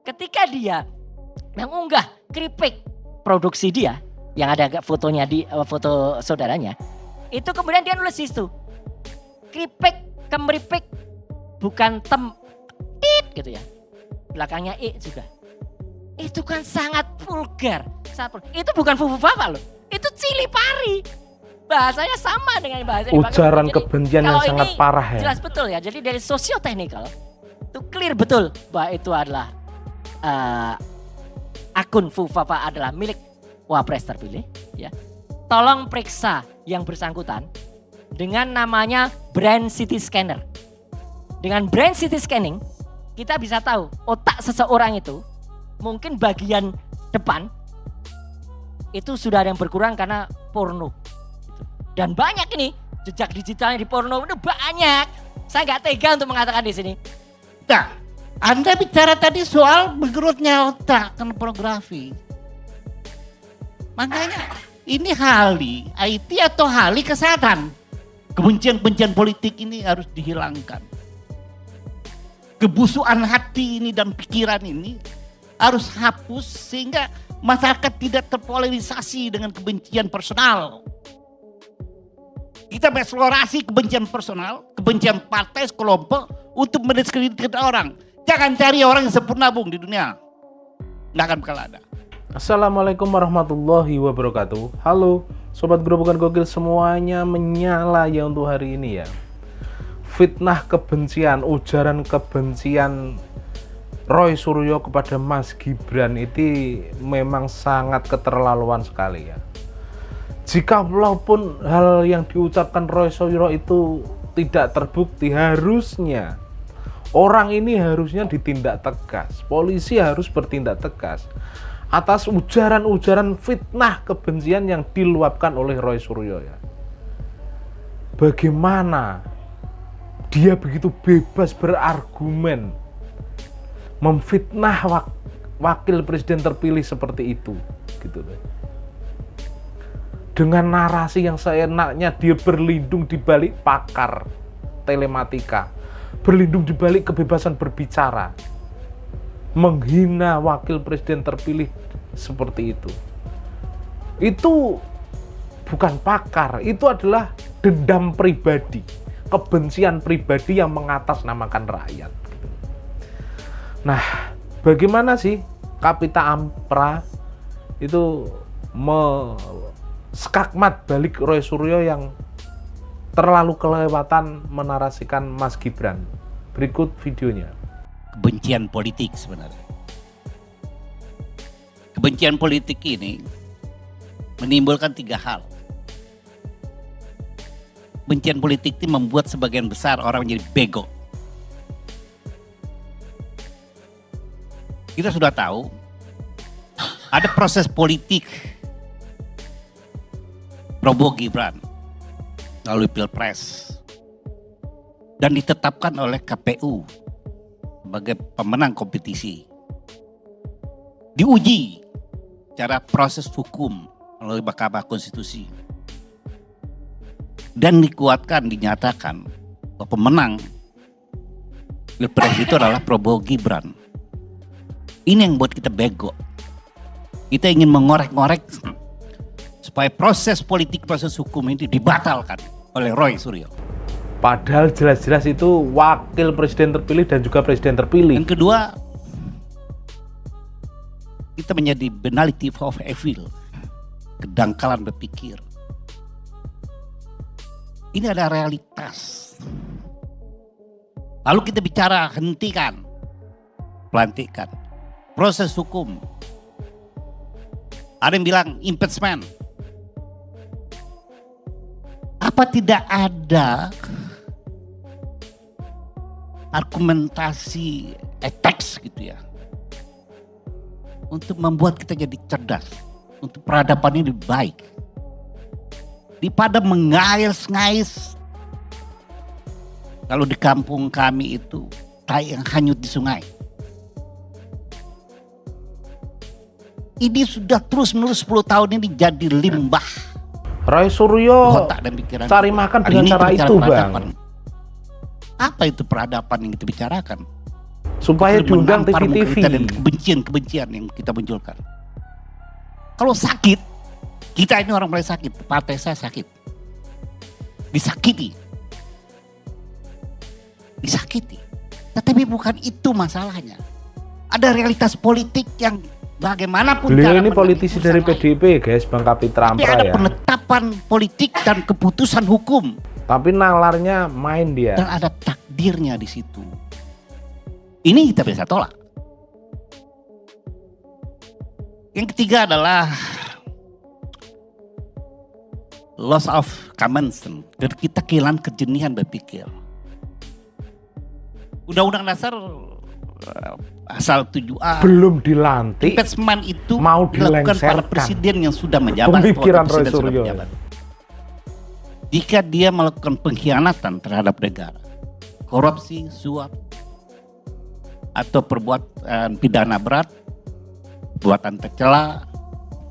ketika dia mengunggah keripik produksi dia yang ada fotonya di foto saudaranya, itu kemudian dia nulis di situ, keripik kemeripik bukan tit gitu ya, belakangnya juga. Itu kan sangat vulgar. Itu bukan fufu-fafa loh, itu cili pari. Bahasanya sama dengan bahasa yang ujaran kebencian yang sangat parah ya. Jelas betul ya. Jadi dari socio-technical itu clear betul bahwa itu adalah akun fufu-fafa adalah milik Wapres terpilih ya. Tolong periksa yang bersangkutan dengan namanya Brain City Scanner. Dengan Brain City Scanning kita bisa tahu otak seseorang itu mungkin bagian depan itu sudah ada yang berkurang karena porno. Dan banyak ini jejak digitalnya di porno itu banyak. Saya nggak tega untuk mengatakan di sini. Nah, Anda bicara tadi soal bergerutnya otak karena pornografi. Makanya ini hali IT atau hali kesehatan. Kebencian-kebencian politik ini harus dihilangkan. Kebusukan hati ini dan pikiran ini harus hapus sehingga masyarakat tidak terpolarisasi dengan kebencian personal. Kita mengeksplorasi kebencian personal, kebencian partai, kelompok untuk mendiskreditkan orang. Jangan cari orang yang sempurna bung di dunia. Nggak akan bakal ada. Assalamualaikum warahmatullahi wabarakatuh. Halo sobat Gerobokan Gokil semuanya, menyala ya untuk hari ini ya. Fitnah kebencian, ujaran kebencian Roy Suryo kepada Mas Gibran itu memang sangat keterlaluan sekali ya. Jika walaupun hal yang diucapkan Roy Suryo itu tidak terbukti, harusnya orang ini harusnya ditindak tegas. Polisi harus bertindak tegas atas ujaran-ujaran fitnah kebencian yang diluapkan oleh Roy Suryo ya. Bagaimana dia begitu bebas berargumen memfitnah wakil presiden terpilih seperti itu gitu loh. Dengan narasi yang seenaknya dia berlindung di balik pakar telematika, berlindung di balik kebebasan berbicara, menghina wakil presiden terpilih seperti itu. Itu bukan pakar, itu adalah dendam pribadi, kebencian pribadi yang mengatasnamakan rakyat. Nah, bagaimana sih Kapita Ampera itu skakmat balik Roy Suryo yang terlalu kelewatan menarasikan Mas Gibran? Berikut videonya. Kebencian politik sebenarnya. Kebencian politik ini menimbulkan 3 hal. Kebencian politik ini membuat sebagian besar orang menjadi bego. Kita sudah tahu ada proses politik Prabowo Gibran melalui Pilpres dan ditetapkan oleh KPU sebagai pemenang kompetisi. Diuji secara proses hukum melalui Mahkamah Konstitusi dan dikuatkan, dinyatakan bahwa pemenang Pilpres itu adalah Prabowo Gibran. Ini yang buat kita bego. Kita ingin mengorek-ngorek supaya proses politik, proses hukum ini dibatalkan oleh Roy Suryo. Padahal jelas-jelas itu wakil presiden terpilih dan juga presiden terpilih. Yang kedua, kita menjadi banality of evil, kedangkalan berpikir. Ini adalah realitas. Lalu kita bicara hentikan, pelantikan, proses hukum. Ada yang bilang impeachment. Apa tidak ada argumentasi teks gitu ya untuk membuat kita jadi cerdas, untuk peradaban ini lebih baik daripada mengais-ngais. Kalau di kampung kami itu tai yang hanyut di sungai. Ini sudah terus-menerus 10 tahun ini jadi limbah. Roy Suryo cari makan dengan cara itu, Bang. Apa itu peradaban yang kita bicarakan? Supaya Itu diundang menampar muka TV-TV. kita dan kebencian yang kita munculkan. Kalau sakit, kita ini orang paling sakit. Partai saya sakit. Disakiti. Tetapi bukan itu masalahnya. Ada realitas politik yang bagaimanapun Beliau cara ini menangani politisi dari urusan lain. PDIP guys, Bang Kapitra Tapi Ampera ada ya. penetapan politik dan keputusan hukum. Tapi nalarnya main dia. Dan ada takdirnya di situ. Ini kita bisa tolak. Yang ketiga adalah loss of common sense. Kita kehilangan kejenihan berpikir. Undang-Undang Dasar pasal 7A Belum dilantik, impeachment itu mau dilakukan pada dilengsarkan. presiden yang sudah menjabat. Pemikiran atau Roy presiden sudah Suryo. menjabat. Jika dia melakukan pengkhianatan terhadap negara, korupsi, suap, atau perbuatan pidana berat, perbuatan tercela,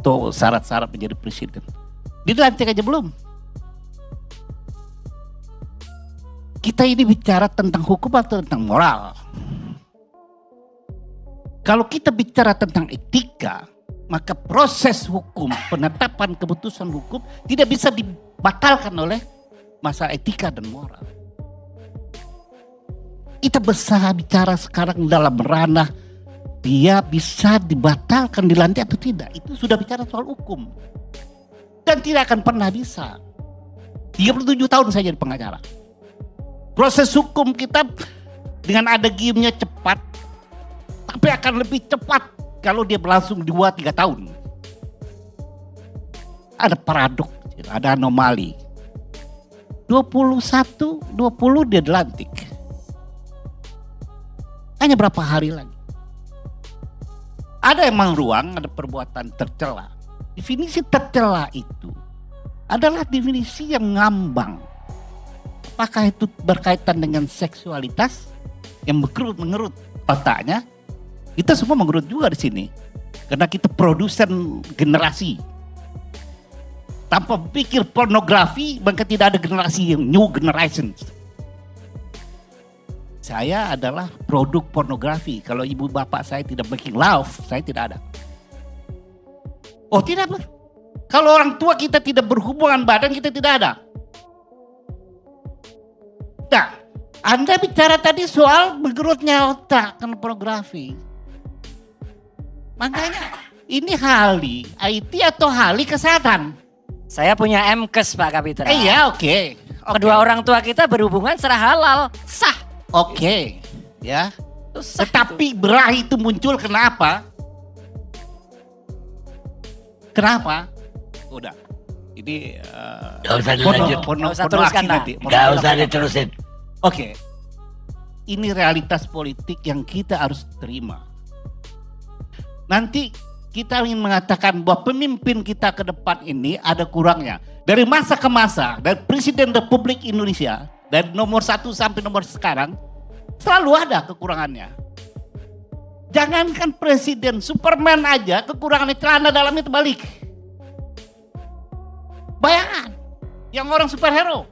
atau syarat-syarat menjadi presiden, dilantik aja belum. Kita ini bicara tentang hukum atau tentang moral? Kalau kita bicara tentang etika, maka proses hukum, penetapan keputusan hukum tidak bisa dibatalkan oleh masalah etika dan moral. Kita bisa bicara sekarang dalam ranah dia bisa dibatalkan, dilantik atau tidak. Itu sudah bicara soal hukum. Dan tidak akan pernah bisa. 37 tahun saya jadi pengacara. Proses hukum kita dengan ada game-nya cepat, tapi akan lebih cepat kalau dia berlangsung 2-3 tahun. Ada paradok, ada anomali. 21, 20 dia dilantik. Hanya berapa hari lagi. Ada emang ruang, ada perbuatan tercela. Definisi tercela itu adalah definisi yang ngambang. Apakah itu berkaitan dengan seksualitas yang mengerut otaknya? Kita semua mengerut juga di sini. Karena kita produsen generasi. Tanpa pikir pornografi, maka tidak ada generasi yang new generation. Saya adalah produk pornografi. Kalau ibu bapak saya tidak making love, saya tidak ada. Oh tidak, kalau orang tua kita tidak berhubungan badan, kita tidak ada. Nah, Anda bicara tadi soal mengerutnya otak karena pornografi. Makanya ini Hali IT atau Hali kesehatan? Saya punya MKes Pak Kapitra. Iya, oke. Kedua orang tua kita berhubungan secara halal, sah. Oke, ya. Itu sah. Tetapi berah itu muncul kenapa? Kenapa? Udah. Ini Gak usah dilanjut. Nggak usah teruskan, Pak. Gak usah diterusin. Oke. Ini realitas politik yang kita harus terima. Nanti kita ingin mengatakan bahwa pemimpin kita ke depan ini ada kurangnya. Dari masa ke masa, dari Presiden Republik Indonesia, dari nomor 1 sampai nomor sekarang, selalu ada kekurangannya. Jangankan Presiden, Superman aja kekurangannya celana dalamnya terbalik. Bayangan, yang orang superhero.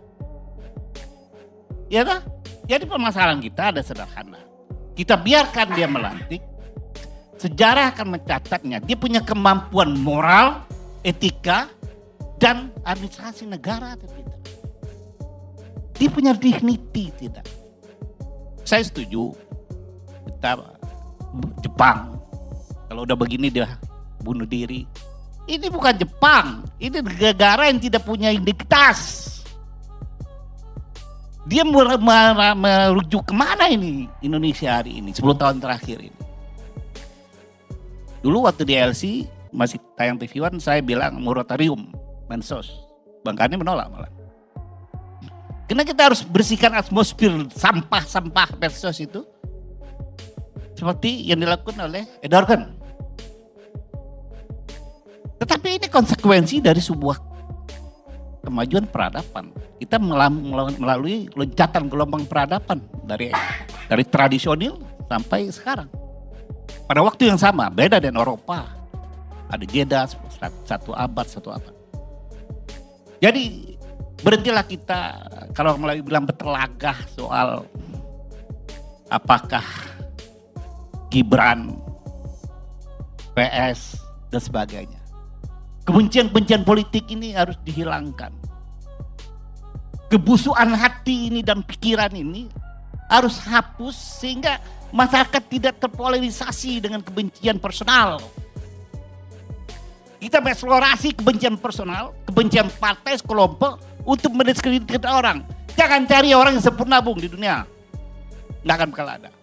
Ya tak? Jadi permasalahan kita ada sederhana. Kita biarkan dia melantik, sejarah akan mencatatnya. Dia punya kemampuan moral, etika, dan administrasi negara atau tidak. Dia punya dignity tidak. Saya setuju. Kita Jepang, kalau udah begini dia bunuh diri. Ini bukan Jepang, ini negara yang tidak punya identitas. Dia merujuk kemana ini Indonesia hari ini, 10 tahun terakhir ini. Dulu waktu di LC masih tayang TV One, saya bilang moratorium Mensos. Bang Kani menolak malah. Karena kita harus bersihkan atmosfer sampah-sampah Mensos itu. Seperti yang dilakukan oleh Edorgan. Tetapi ini konsekuensi dari sebuah kemajuan peradaban. Kita melalui loncatan gelombang peradaban dari tradisional sampai sekarang. Pada waktu yang sama, beda dengan Eropa. Ada jeda 1 abad. Jadi berhentilah kita kalau mulai bilang bertelagah soal apakah Gibran, PS, dan sebagainya. Kebencian-kebencian politik ini harus dihilangkan. Kebusukan hati ini dan pikiran ini harus hapus sehingga masyarakat tidak terpolarisasi dengan kebencian personal. Kita mengeksplorasi kebencian personal, kebencian partai, kelompok untuk mendiskreditkan orang. Jangan cari orang yang sempurna, Bung, di dunia. Nggak akan bakal ada.